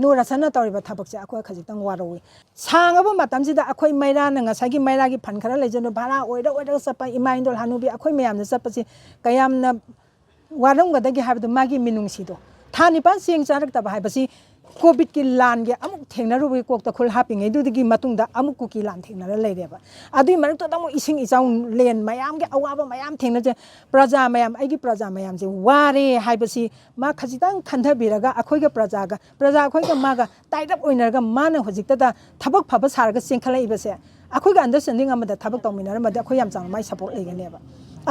ꯅꯨꯔꯁꯟꯅ ꯇꯧꯔꯤꯕ ꯊꯕꯛꯁꯦ ꯑꯩꯈꯣꯏ ꯈꯖꯤꯛꯇꯪ ꯋꯥꯔꯧꯏ ꯁꯥꯡꯉꯕ ꯃꯇꯝꯁꯤꯗ ꯑꯩꯈꯣꯏ ꯃꯩꯔꯥꯅ ꯉꯁꯥꯏꯒꯤ ꯃꯩꯔꯥꯒꯤ ꯐꯟ ꯈꯔ ꯂꯩꯖꯅꯨ ꯚꯔꯥ ꯑꯣꯏꯔꯒ ꯆꯠꯄ ꯏꯃꯥ ꯏꯟꯗꯣꯜ ꯍꯅꯨꯕꯤ ꯑꯩꯈꯣꯏ ꯃꯌꯥꯝꯅ ꯆꯠꯄꯁꯤ ꯀꯌꯥꯝꯅ ꯋꯥꯔꯝꯒꯗꯒꯦ ꯍꯥꯏꯕꯗꯣ ꯃꯥꯒꯤ ꯃꯤꯅꯨꯡꯁꯤꯗꯣ ꯊꯥ 9 ꯆꯦꯡ ꯆꯥꯔꯛꯇꯕ ꯍꯥꯏꯕꯁꯤ ꯀꯣꯚꯤꯗꯀꯤ ꯂꯥꯟꯒꯤ ꯑꯃꯨꯛ ꯊꯦꯡꯅꯔꯨꯕꯒꯤ ꯀꯣꯛꯇ ꯈꯨꯜ ꯍꯥꯞꯄꯤꯉꯩꯗꯨꯗꯒꯤ ꯃꯇꯨꯡꯗ ꯑꯃꯨꯛ ꯀꯨꯀꯤ ꯂꯥꯟ ꯊꯦꯡꯅꯔ ꯂꯩꯔꯦꯕ ꯑꯗꯨꯒꯤ ꯃꯔꯛꯇꯨꯗ ꯑꯃꯨꯛ ꯏꯁꯤꯡ ꯏꯆꯥꯎ ꯂꯦꯟ ꯃꯌꯥꯝꯒꯤ ꯑꯋꯥꯕ ꯃꯌꯥꯝ ꯊꯦꯡꯅꯖꯩ ꯄ꯭ꯔꯖꯥ ꯃꯌꯥꯝ ꯑꯩꯒꯤ ꯄ꯭ꯔꯖꯥ ꯃꯌꯥꯝꯁꯦ ꯋꯥꯔꯦ ꯍꯥꯏꯕꯁꯤ ꯃꯥ ꯈꯖꯤꯛꯇꯪ ꯈꯟꯊꯕꯤꯔꯒ ꯑꯩꯈꯣꯏꯒ ꯄ꯭ꯔꯖꯥ ꯑꯩꯈꯣꯏꯒ ꯃꯥꯒ ꯇꯥꯏꯠ ꯑꯞ ꯑꯣꯏꯅꯔꯒ ꯃꯥꯅ ꯍꯧꯖꯤꯛꯇꯗ ꯊꯕꯛ ꯐꯕ ꯁꯥꯔꯒ ꯆꯦꯟꯈꯠꯂꯛꯏꯕꯁꯦ ꯑꯩꯈꯣꯏꯒ ꯑꯟꯗꯔꯁꯇꯦꯟꯗꯤꯡ ꯑꯃꯗ ꯊꯕꯛ ꯇꯧꯃꯤꯟꯅꯔꯝꯃꯗꯤ ꯑꯩꯈꯣꯏ ꯌꯥꯝ ꯆꯥꯎꯅ ꯃꯥꯏ ꯁꯄꯣꯔꯠ ꯂꯩꯒꯅꯦꯕ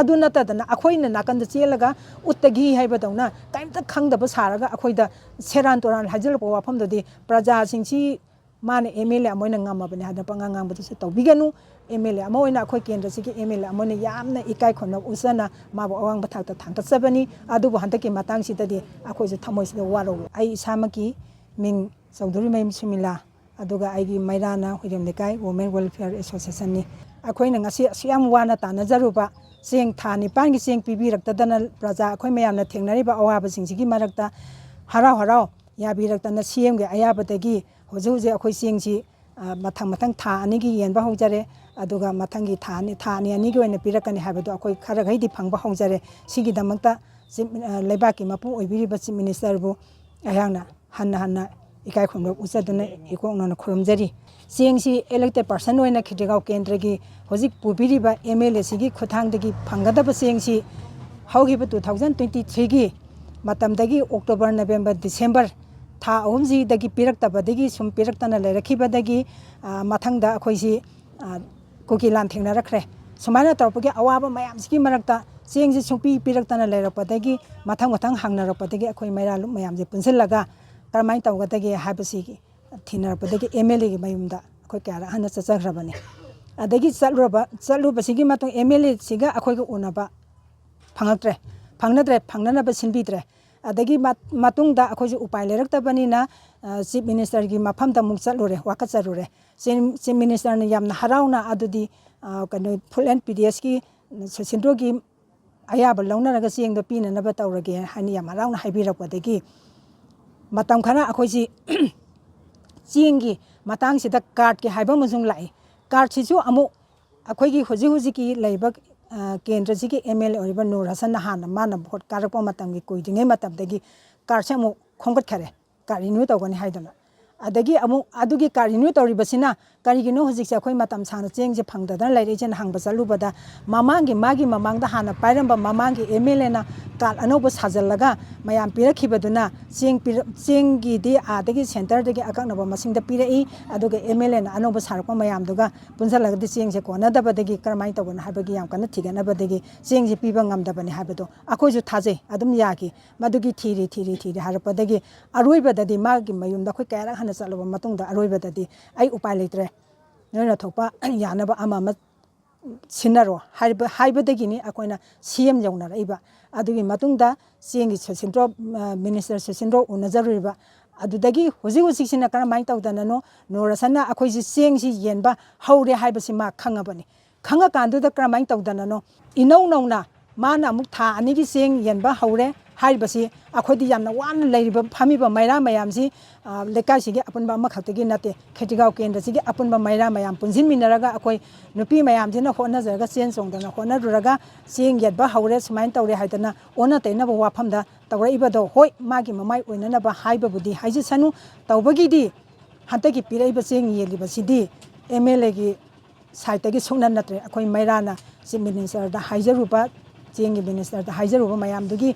ꯑꯗꯨ ꯅꯠꯇꯗꯅ ꯑꯩꯈꯣꯏꯅ ꯅꯥꯀꯟꯗ ꯆꯦꯜꯂꯒ ꯎꯠꯇꯒꯤ ꯍꯥꯏꯕꯗꯧꯅ ꯀꯔꯤꯝꯇ ꯈꯪꯗꯕ ꯁꯥꯔꯒ ꯑꯩꯈꯣꯏꯗ ꯁꯦꯔꯥꯟ ꯇꯨꯔꯥꯟ ꯍꯥꯏꯖꯤꯜꯂꯛꯄ ꯋꯥꯐꯝꯗꯨꯗꯤ ꯄ꯭ꯔꯖꯥꯁꯤꯡꯁꯤ ꯃꯥꯅ MLA ꯑꯃ ꯑꯣꯏꯅ ꯉꯝꯃꯕꯅꯤ ꯍꯥꯏꯗꯅ ꯄꯪꯉꯥꯡ ꯉꯥꯡꯕꯗꯨꯁꯨ ꯇꯧꯕꯤꯒꯅꯨ MLA ꯑꯃ ꯑꯣꯏꯅ ꯑꯩꯈꯣꯏ ꯀꯦꯟꯗ꯭ꯔꯁꯤꯒꯤ MLA ꯑꯃ ꯑꯣꯏꯅ ꯌꯥꯝꯅ ꯏꯀꯥꯏ ꯈꯨꯝꯅꯕ ꯎꯠꯆꯅ ꯃꯥꯕꯨ ꯑꯋꯥꯡꯕ ꯊꯥꯛꯇ ꯊꯥꯡꯒꯠꯆꯕꯅꯤ ꯑꯗꯨꯕꯨ ꯍꯟꯗꯛꯀꯤ ꯃꯇꯥꯡꯁꯤꯗꯗꯤ ꯑꯩꯈꯣꯏꯁꯨ ꯊꯃꯣꯏꯁꯤꯗ ꯋꯥꯔꯧꯏ ꯑꯩ ꯏꯁꯥꯃꯛꯀꯤ ꯃꯤꯡ ꯆꯧꯙꯨꯔꯤꯃꯌꯨꯝ ꯁꯨꯃꯤꯂꯥ ꯑꯗꯨꯒ ꯑꯩꯒꯤ ꯃꯩꯔꯥꯅ ꯍꯨꯏꯔꯦꯝ ꯂꯩꯀꯥꯏ ꯋꯨꯃꯦꯟ ꯋꯦꯜꯐꯤꯌꯔ ꯑꯦꯁꯣꯁꯤꯌꯦꯁꯟꯅꯤ ꯑꯩꯈꯣꯏꯅ ꯉꯁꯤ ꯑꯁꯨꯛ ꯌꯥꯝ ꯋꯥꯅ ꯇꯥꯟꯅꯖꯔꯨꯕ ꯆꯦꯡ ꯊꯥ 9ꯒꯤ ꯆꯦꯡ ꯄꯤꯕꯤꯔꯛꯇꯗꯅ ꯄ꯭ꯔꯖꯥ ꯑꯩꯈꯣꯏ ꯃꯌꯥꯝꯅ ꯊꯦꯡꯅꯔꯤꯕ ꯑꯋꯥꯕꯁꯤꯡꯁꯤꯒꯤ ꯃꯔꯛꯇ ꯍꯔꯥꯎ ꯌꯥꯕꯤꯔꯛꯇꯅ CMꯒꯤ ꯑꯌꯥꯕꯗꯒꯤ ꯍꯧꯖꯤꯛ ꯑꯩꯈꯣꯏ ꯆꯦꯡꯁꯤ ꯃꯊꯪ ꯊꯥ 2ꯒꯤ ꯌꯦꯟꯕ ꯍꯧꯖꯔꯦ ꯑꯗꯨꯒ ꯃꯊꯪꯒꯤ ꯊꯥ ꯑꯅꯤꯒꯤ ꯑꯣꯏꯅ ꯄꯤꯔꯛꯀꯅꯤ ꯍꯥꯏꯕꯗꯣ ꯑꯩꯈꯣꯏ ꯈꯔꯈꯩꯗꯤ ꯐꯪꯕ ꯍꯧꯖꯔꯦ ꯁꯤꯒꯤꯗꯃꯛꯇ ꯂꯩꯕꯥꯛꯀꯤ ꯃꯄꯨ ꯑꯣꯏꯕꯤꯔꯤꯕ ꯆꯤꯐ ꯃꯤꯅꯤꯁꯇꯔꯕꯨ ꯑꯩꯍꯥꯛꯅ ꯍꯟꯅ ꯏꯀꯥꯏ ꯈꯨꯝꯅꯕ ꯎꯠꯆꯗꯨꯅ ꯏꯀꯣꯛꯅꯅ ꯈꯨꯔꯨꯝꯖꯔꯤ ꯆꯦꯡꯁꯤ ꯏꯂꯦꯛꯇꯦꯗ ꯄꯔꯁꯟ ꯑꯣꯏꯅ ꯈꯦꯇ꯭ꯔꯤꯒꯥꯎ ꯀꯦꯟꯗ꯭ꯔꯒꯤ ꯍꯧꯖꯤꯛ ꯄꯨꯕꯤꯔꯤꯕ MLA ꯁꯤꯒꯤ ꯈꯨꯠꯊꯥꯡꯗꯒꯤ ꯐꯪꯒꯗꯕ ꯆꯦꯡꯁꯤ ꯍꯧꯈꯤꯕ 2023ꯒꯤ ꯃꯇꯝꯗꯒꯤ ꯑꯣꯛꯇꯣꯕꯔ ꯅꯕꯦꯝꯕꯔ ꯗꯤꯁꯦꯝꯕꯔ ꯊꯥ 3ꯁꯤꯗꯒꯤ ꯄꯤꯔꯛꯇꯕꯗꯒꯤ ꯁꯨꯝ ꯄꯤꯔꯛꯇꯅ ꯂꯩꯔꯛꯈꯤꯕꯗꯒꯤ ꯃꯊꯪꯗ ꯑꯩꯈꯣꯏꯁꯤ ꯀꯨꯀꯤ ꯂꯥꯟ ꯊꯦꯡꯅꯔꯛꯈ꯭ꯔꯦ ꯁꯨꯃꯥꯏꯅ ꯇꯧꯔꯛꯄꯒꯤ ꯑꯋꯥꯕ ꯃꯌꯥꯝꯁꯤꯒꯤ ꯃꯔꯛꯇ ꯆꯦꯡꯁꯤ ꯁꯨꯡꯄꯤ ꯄꯤꯔꯛꯇꯅ ꯂꯩꯔꯛꯄꯗꯒꯤ ꯃꯊꯪ ꯍꯪꯅꯔꯛꯄꯗꯒꯤ ꯑꯩꯈꯣꯏ ꯃꯩꯔꯥꯂꯨꯞ ꯃꯌꯥꯝꯁꯦ ꯄꯨꯟꯁꯤꯜꯂꯒ ꯀꯔꯝꯍꯥꯏꯅ ꯇꯧꯒꯗꯒꯦ ꯍꯥꯏꯕꯁꯤꯒꯤ ꯊꯤꯅꯔꯛꯄꯗꯒꯤ MLAꯒꯤ ꯃꯌꯨꯝꯗ ꯑꯩꯈꯣꯏ ꯀꯌꯥꯔꯛ ꯍꯟꯅ ꯆꯠꯆꯈ꯭ꯔꯕꯅꯤ ꯑꯗꯒꯤ ꯆꯠꯂꯨꯕꯁꯤꯒꯤ ꯃꯇꯨꯡ MLAꯁꯤꯒ ꯑꯩꯈꯣꯏꯒ ꯎꯅꯕ ꯐꯪꯅꯅꯕ ꯁꯤꯟꯕꯤꯗ꯭ꯔꯦ ꯑꯗꯒꯤ ꯃꯇꯨꯡꯗ ꯑꯩꯈꯣꯏꯁꯨ ꯎꯄꯥꯏ ꯂꯩꯔꯛꯇꯕꯅꯤꯅ ꯆꯤꯐ ꯃꯤꯅꯤꯁꯇꯔꯒꯤ ꯃꯐꯝꯗ ꯑꯃꯨꯛ ꯆꯠꯂꯨꯔꯦ ꯋꯥꯀꯠꯆꯔꯨꯔꯦ ꯆꯤꯐ ꯃꯤꯅꯤꯁꯇꯔꯅ ꯌꯥꯝꯅ ꯍꯔꯥꯎꯅ ꯑꯗꯨꯗꯤ ꯐꯨꯗ ꯑꯦꯟ PDSꯀꯤ ꯁꯤꯟꯗ꯭ꯔꯣꯒꯤ ꯑꯌꯥꯕ ꯂꯧꯅꯔꯒ ꯆꯦꯡꯗꯣ ꯄꯤꯅꯅꯕ ꯇꯧꯔꯒꯦ ꯍꯥꯏꯅ ꯌꯥꯝ ꯍꯔꯥꯎꯅ ꯍꯥꯏꯕꯤꯔꯛꯄꯗꯒꯤ ꯃꯇꯝ ꯈꯔ ꯑꯩꯈꯣꯏꯁꯤ ꯆꯦꯡꯒꯤ ꯃꯇꯥꯡꯁꯤꯗ ꯀꯥꯔꯗꯀꯤ ꯍꯥꯏꯕ ꯑꯃꯁꯨ ꯂꯥꯛꯏ ꯀꯥꯔꯗꯁꯤꯁꯨ ꯑꯃꯨꯛ ꯑꯩꯈꯣꯏꯒꯤ ꯍꯧꯖꯤꯛꯀꯤ ꯂꯩꯕ ꯀꯦꯟꯗ꯭ꯔꯁꯤꯒꯤ MLA ꯑꯣꯏꯔꯤꯕ ꯅꯨꯔ ꯍꯁꯟꯅ ꯍꯥꯟꯅ ꯃꯥꯅ ꯚꯣꯠ ꯀꯥꯔꯛꯄ ꯃꯇꯝꯒꯤ ꯀꯨꯏꯗ꯭ꯔꯤꯉꯩ ꯃꯇꯝꯗꯒꯤ ꯀꯥꯔꯗꯁꯦ ꯑꯃꯨꯛ ꯈꯣꯝꯒꯠꯈꯔꯦ ꯀꯥꯔꯗ ꯔꯤꯅ꯭ꯌꯨ ꯇꯧꯒꯅꯤ ꯍꯥꯏꯗꯅ ꯑꯗꯒꯤ ꯑꯃꯨꯛ ꯑꯗꯨꯒꯤ ꯀꯥꯔꯗ ꯔꯤꯅ꯭ꯌꯨ ꯇꯧꯔꯤꯕꯁꯤꯅ ꯀꯔꯤꯒꯤꯅꯣ ꯍꯧꯖꯤꯛꯁꯦ ꯑꯩꯈꯣꯏ ꯃꯇꯝ ꯁꯥꯡꯅ ꯆꯦꯡꯁꯦ ꯐꯪꯗꯗꯅ ꯂꯩꯔꯛꯏꯁꯦꯅ ꯍꯪꯕ ꯆꯠꯂꯨꯕꯗ ꯃꯥꯒꯤ ꯃꯃꯥꯡꯗ ꯍꯥꯟꯅ ꯄꯥꯏꯔꯝꯕ ꯃꯃꯥꯡꯒꯤ MLAꯅ ꯀꯥꯔꯗ ꯑꯅꯧꯕ ꯁꯥꯖꯜꯂꯒ ꯃꯌꯥꯝ ꯄꯤꯔꯛꯈꯤꯕꯗꯨꯅ ꯆꯦꯡꯒꯤꯗꯤ ꯑꯥꯗꯒꯤ ꯁꯦꯟꯇꯔꯗꯒꯤ ꯑꯀꯛꯅꯕ ꯃꯁꯤꯡꯗ ꯄꯤꯔꯛꯏ ꯑꯗꯨꯒ MLAꯅ ꯑꯅꯧꯕ ꯁꯥꯔꯛꯄ ꯃꯌꯥꯝꯗꯨꯒ ꯄꯨꯟꯁꯤꯜꯂꯒꯗꯤ ꯆꯦꯡꯁꯦ ꯀꯣꯟꯅꯗꯕꯗꯒꯤ ꯀꯔꯝꯍꯥꯏꯅ ꯇꯧꯕꯅꯣ ꯍꯥꯏꯕꯒꯤ ꯌꯥꯝ ꯀꯟꯅ ꯊꯤꯒꯠꯅꯕꯗꯒꯤ ꯆꯦꯡꯁꯦ ꯄꯤꯕ ꯉꯝꯗꯕꯅꯤ ꯍꯥꯏꯕꯗꯣ ꯑꯩꯈꯣꯏꯁꯨ ꯊꯥꯖꯩ ꯑꯗꯨꯝ ꯌꯥꯈꯤ ꯃꯗꯨꯒꯤ ꯊꯤꯔꯤ ꯍꯥꯏꯔꯛꯄꯗꯒꯤ ꯑꯔꯣꯏꯕꯗꯗꯤ ꯃꯥꯒꯤ ꯃꯌꯨꯝꯗ ꯑꯩꯈꯣꯏ ꯀꯌꯥꯔꯛ ꯍꯟꯅ ꯆꯠꯂꯨꯕ ꯃꯇꯨꯡꯗ ꯑꯔꯣꯏꯕꯗꯗꯤ ꯑꯩ ꯎꯄꯥꯏ ꯂꯩꯇ꯭ꯔꯦ ꯅꯣꯏꯅ ꯊꯣꯛꯄ ꯌꯥꯅꯕ ꯑꯃ ꯁꯤꯟꯅꯔꯣ ꯍꯥꯏꯕꯗꯒꯤꯅꯤ ꯑꯩꯈꯣꯏꯅ CM ꯌꯧꯅꯔꯛꯏꯕ ꯑꯗꯨꯒꯤ ꯃꯇꯨꯡꯗ ꯆꯦꯡꯒꯤ ꯁꯤꯟꯗ꯭ꯔꯣ ꯃꯤꯅꯤꯁꯇꯔ ꯁꯤꯟꯗ꯭ꯔꯣ ꯎꯅꯖꯔꯨꯔꯤꯕ ꯑꯗꯨꯗꯒꯤ ꯍꯧꯖꯤꯛꯁꯤꯅ ꯀꯔꯝꯍꯥꯏꯅ ꯇꯧꯗꯅꯅꯣ ꯅꯨꯔ ꯍꯁꯟꯅ ꯑꯩꯈꯣꯏꯁꯤ ꯆꯦꯡꯁꯤ ꯌꯦꯟꯕ ꯍꯧꯔꯦ ꯍꯥꯏꯕꯁꯤ ꯃꯥ ꯈꯪꯉꯕꯅꯤ ꯈꯪꯉꯀꯥꯟꯗꯨꯗ ꯀꯔꯝꯍꯥꯏꯅ ꯇꯧꯗꯅꯅꯣ ꯏꯅꯧ ꯅꯧꯅ ꯃꯥꯅ ꯑꯃꯨꯛ ꯊꯥ 2ꯒꯤ ꯆꯦꯡ ꯌꯦꯟꯕ ꯍꯧꯔꯦ ꯍꯥꯏꯔꯤꯕꯁꯤ ꯑꯩꯈꯣꯏꯗꯤ ꯌꯥꯝꯅ ꯋꯥꯅ ꯐꯝꯃꯤꯕ ꯃꯩꯔꯥ ꯃꯌꯥꯝꯁꯤ ꯂꯩꯀꯥꯏꯁꯤꯒꯤ ꯑꯄꯨꯟꯕ ꯑꯃꯈꯛꯇꯒꯤ ꯅꯠꯇꯦ ꯈꯦꯇ꯭ꯔꯤꯒꯥꯎ ꯀꯦꯟꯗ꯭ꯔꯁꯤꯒꯤ ꯑꯄꯨꯟꯕ ꯃꯩꯔꯥ ꯃꯌꯥꯝ ꯄꯨꯟꯁꯤꯟꯃꯤꯟꯅꯔꯒ ꯑꯩꯈꯣꯏ ꯅꯨꯄꯤ ꯃꯌꯥꯝꯁꯤꯅ ꯍꯣꯠꯅꯖꯔꯒ ꯆꯦꯟ ꯆꯣꯡꯗꯅ ꯍꯣꯠꯅꯔꯨꯔꯒ ꯆꯦꯡ ꯌꯦꯟꯕ ꯍꯧꯔꯦ ꯁꯨꯃꯥꯏꯅ ꯇꯧꯔꯦ ꯍꯥꯏꯗꯅ ꯑꯣꯟꯅ ꯇꯩꯅꯕ ꯋꯥꯐꯝꯗ ꯇꯧꯔꯛꯏꯕꯗꯣ ꯍꯣꯏ ꯃꯥꯒꯤ ꯃꯃꯥꯏ ꯑꯣꯏꯅꯅꯕ ꯍꯥꯏꯕꯕꯨꯗꯤ ꯍꯥꯏꯖꯁꯅꯨ ꯇꯧꯕꯒꯤꯗꯤ ꯍꯟꯗꯛꯀꯤ ꯄꯤꯔꯛꯏꯕ ꯆꯦꯡ ꯌꯦꯜꯂꯤꯕꯁꯤꯗꯤ MLAꯒꯤ ꯁꯥꯏꯠꯇꯒꯤ ꯁꯨꯡꯅ ꯅꯠꯇ꯭ꯔꯦ ꯑꯩꯈꯣꯏ ꯃꯩꯔꯥꯅ ꯆꯤꯐ ꯃꯤꯅꯤꯁꯇꯔꯗ ꯍꯥꯏꯖꯔꯨꯕ ꯆꯦꯡꯒꯤ ꯃꯤꯅꯤꯁꯇꯔꯗ ꯍꯥꯏꯖꯔꯨꯕ ꯃꯌꯥꯝꯗꯨꯒꯤ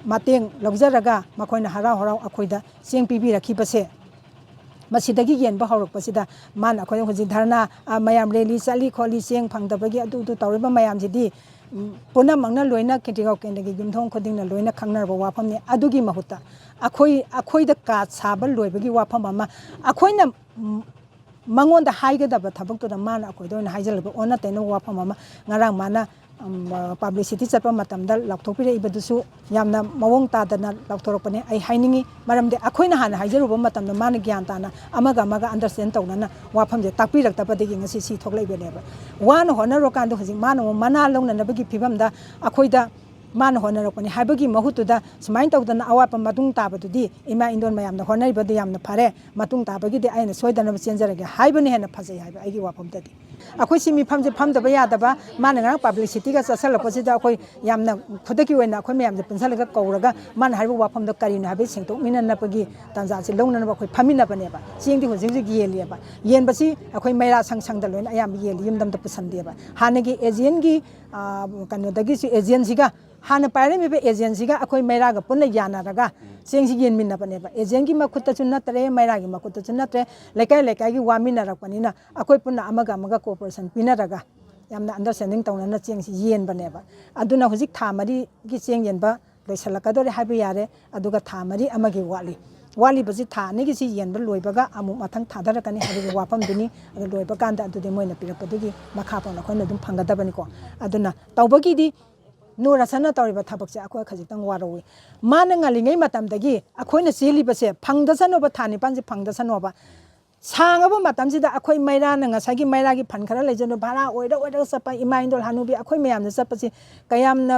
ꯃꯇꯦꯡ ꯂꯧꯖꯔꯒ ꯃꯈꯣꯏꯅ ꯍꯔꯥꯎ ꯑꯩꯈꯣꯏꯗ ꯆꯦꯡ ꯄꯤꯕꯤꯔꯛꯈꯤꯕꯁꯦ ꯃꯁꯤꯗꯒꯤ ꯌꯦꯟꯕ ꯍꯧꯔꯛꯄꯁꯤꯗ ꯃꯥꯅ ꯑꯩꯈꯣꯏ ꯍꯧꯖꯤꯛ ꯙꯔꯅꯥ ꯃꯌꯥꯝ ꯔꯦꯂꯤ ꯆꯠꯂꯤ ꯈꯣꯠꯂꯤ ꯆꯦꯡ ꯐꯪꯗꯕꯒꯤ ꯑꯗꯨ ꯇꯧꯔꯤꯕ ꯃꯌꯥꯝꯁꯤꯗꯤ ꯄꯨꯝꯅꯃꯛꯅ ꯂꯣꯏꯅ ꯈꯦꯇ꯭ꯔꯤꯒꯥꯎ ꯀꯦꯟꯗ꯭ꯔꯒꯤ ꯌꯨꯝꯊꯣꯡ ꯈꯨꯗꯤꯡꯅ ꯂꯣꯏꯅ ꯈꯪꯅꯔꯕ ꯋꯥꯐꯝꯅꯤ ꯑꯗꯨꯒꯤ ꯃꯍꯨꯠꯇ ꯑꯩꯈꯣꯏꯗ ꯀꯥꯔꯗ ꯁꯥꯕ ꯂꯣꯏꯕꯒꯤ ꯋꯥꯐꯝ ꯑꯃ ꯑꯩꯈꯣꯏꯅ ꯃꯉꯣꯟꯗ ꯍꯥꯏꯒꯗꯕ ꯊꯕꯛꯇꯨꯗ ꯃꯥꯅ ꯑꯩꯈꯣꯏꯗ ꯑꯣꯏꯅ ꯍꯥꯏꯖꯜꯂꯛꯄ ꯑꯣꯟꯅ ꯇꯩꯅꯕ ꯋꯥꯐꯝ ꯑꯃ ꯉꯔꯥꯡ ꯃꯥꯅ ꯄꯥꯕ꯭ꯂꯤꯁꯤꯇꯤ ꯆꯠꯄ ꯃꯇꯝꯗ ꯂꯥꯎꯊꯣꯛꯄꯤꯔꯛꯏꯕꯗꯨꯁꯨ ꯌꯥꯝꯅ ꯃꯑꯣꯡ ꯇꯥꯗꯅ ꯂꯥꯎꯊꯣꯔꯛꯄꯅꯤ ꯑꯩ ꯍꯥꯏꯅꯤꯡꯉꯤ ꯃꯔꯝꯗꯤ ꯑꯩꯈꯣꯏꯅ ꯍꯥꯟꯅ ꯍꯥꯏꯖꯔꯨꯕ ꯃꯇꯝꯗ ꯃꯥꯅ ꯒ꯭ꯌꯥꯟ ꯇꯥꯅ ꯑꯃꯒ ꯑꯟꯗꯔꯁꯇꯦꯟ ꯇꯧꯅꯅ ꯋꯥꯐꯝꯁꯦ ꯇꯥꯛꯄꯤꯔꯛꯇꯕꯗꯒꯤ ꯉꯁꯤ ꯁꯤ ꯊꯣꯛꯂꯛꯏꯕꯅꯦꯕ ꯋꯥꯅ ꯍꯣꯠꯅꯔꯨꯔꯀꯥꯟꯗ ꯍꯧꯖꯤꯛ ꯃꯥꯅ ꯃꯅꯥ ꯂꯧꯅꯅꯕꯒꯤ ꯐꯤꯕꯝꯗ ꯑꯩꯈꯣꯏꯗ मान होनरपनी हाइबगी महुतुदा सुमाइन तौदना अवाप मतुंग ताबदुदी इमा इंदोन मयामना होनरिबदु यामना फारे मतुंग ताबगीदि आइना सोयदना चेंजरगे हाइबनि हेना फजै हाइबा आइगी वाफमददि अखोइ सिमि फमजे फमदबा यादबा माना nga publicity ga chasalapasida अखोइ यामना खुदकी ओइना अखोइ मयामजे पुनसलगा कौरगा माना हाइबा वाफमद करिना हाइबे सिंगतोक मिननपगी तांजासे लौननबा अखोइ फमिनबनेबा चिंगदि होजिगि येलियबा येनबसी अखोइ मैरा संसंगदा लोइन अयाम येलि युमदमदा पुसंदेबा हानगी एजेंटगी कनोदगी एजेंसीगा हाना पाइरमिबे एजेंसीगा अखोइ मैरागा पुन्ना यानारगा चेंगसी येनमिनबनेबा एजेंटगी मखुत्तचु नत्रे मैरागी मखुत्तचु नत्रे लेकाइ लेकाइगी वामिनरकपनिना अखोइ पुन्ना अमगा अमगा कोऑपरेशन पिनरगा यामना अंडरस्टैंडिंग तौनना चेंगसी येनबनेबा अदुना हुजिक था मरी की चेंग येनबा लोइसलकदोरे हाइबे यारे अदुगा था मरी अमगी वाली वाली बजी था नेगिसी येनबा लोइबगा अमु मथंग थादरकनी हाइबे वाफमदुनी अदु लोइबा कांदा अदुदे मोइना पिरपदुगी मखा पाउना खोइना दुम फंगदबनिको अदुना तौबगीदी नोरासना तौरिबा थबकसे अखोइ खजितंग वारोइ माना ngaliङै मतमदगी अखोइना चेलिबसे फंगदसनोबा थानि पांजे फंगदसनोबा सांगबा मतमसिदा अखोइ मैराना ngसागी मैरागी फनखरा लेजनो भारा ओइरा ओइरा सपा इमा इंदोल हानुबी अखोइ मयामना सपसि कयामना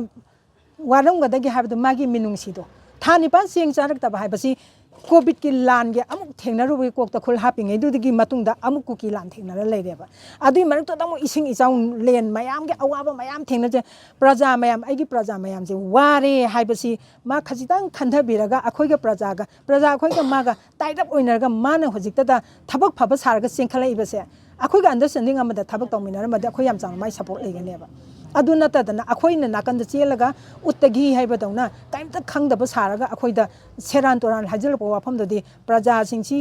वारंगदगी हाबदु मागी मिनुंगसिदो थानि पान सेंग चारकतबा हाबसि कोविड की लान के अमुक थेंगनरुबे कोकता खुल हापिङै दुदगी मतुंगदा अमुक कुकी लान थेंगनरा लेरेबा अदुइ मरक्तदा अमुक इसिंग इचाउ लेन मयाम के अवाबा मयाम थेंगनजे प्रजा मयाम आइगी प्रजा मयाम जे वारे हाइबसि मा खजितंग खन्थबिरगा अखोइगा प्रजा अखोइगा मागा टाइटअप ओइनरगा माना होजिक्तदा थबक फबा सारगा सेंखलाइबसे अखोइगा अंडरस्टैंडिंग अमदा थबक तौमिनरमदा अखोइ याम चांग माइ सपोर्ट लेगनेबा अदु नतदना अखोइना नाकंद चेलगा उतगी हाइबदौना काइमता खंगदबा सारगा अखोइदा सेरान तोरान हाजिलपो वाफमददि प्रजा सिंसी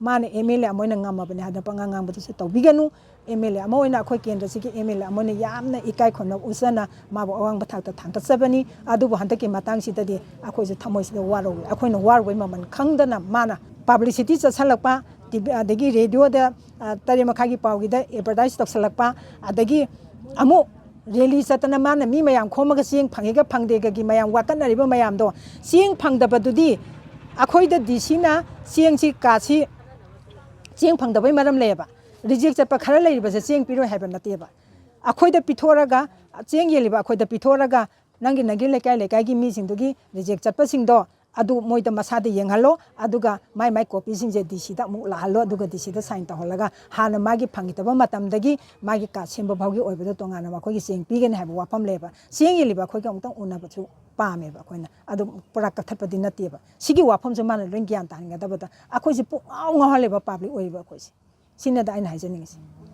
माने एमएलए अमोइना ngमबने हादा पंगांगांबदुसे तौबिगनु एमएलए अमोइना अखोइ केंद्र सिकी एमएलए अमोइना यामना इकाइ खोन उसना माबो अवांग बथाक्ता थांगतसबनी अदुबो हंतकी मतांगसिददि अखोइसे थमोइसिदा वारोइ अखोइना वारोइ ममन खंगदना माना पब्लिसिटी चसलकपा टीवी अदगी रेडियोदा तरेमखागी पाउगीदा एडवर्टाइज तौसलकपा अदगी अमो रैली चतना माना मी मयाम खोमगा चेंग फंगेगा फंगदेगगी मयाम वाकनरिबा मयामदो चेंग फंगदबदुदी अखोइदा डीसीना चेंगसी कासी चेंग फंगदबै मरम लेबा रिजेक्ट चपा खरा लेरिबसे चेंग पिरो हाइबा नतेबा अखोइदा पिथोरगा चेंग येलिबा अखोइदा पिथोरगा नंगी नंगी लेकाइ लेकाइगी मीसिंदुगी रिजेक्ट चपसिंगदो अदु मोइदा मसादा येंगहलो अदुगा माइ माइ कॉपी सिंजे डीसीदा अमु लाहलो अदुगा डीसीदा साइन तहलगा हाना मागी फंगितबा मतमदगी मागी का सेंबा भाउगी ओइबदो तोंगाना मखोगी चेंग पिगने हाइबा वाफम लेबा चेंग येलिबा खोइगा अमुतंग उनाबछु पामेबा खोइना अदु पुरा कथपदि नतेबा सिगी वाफमजु माना लोइन ग्यान तांगदबदा अखोइसे पुआउ ngahलेबा पब्लिक ओइबा खोइसे सिनदा आइन हाइजनिंगसी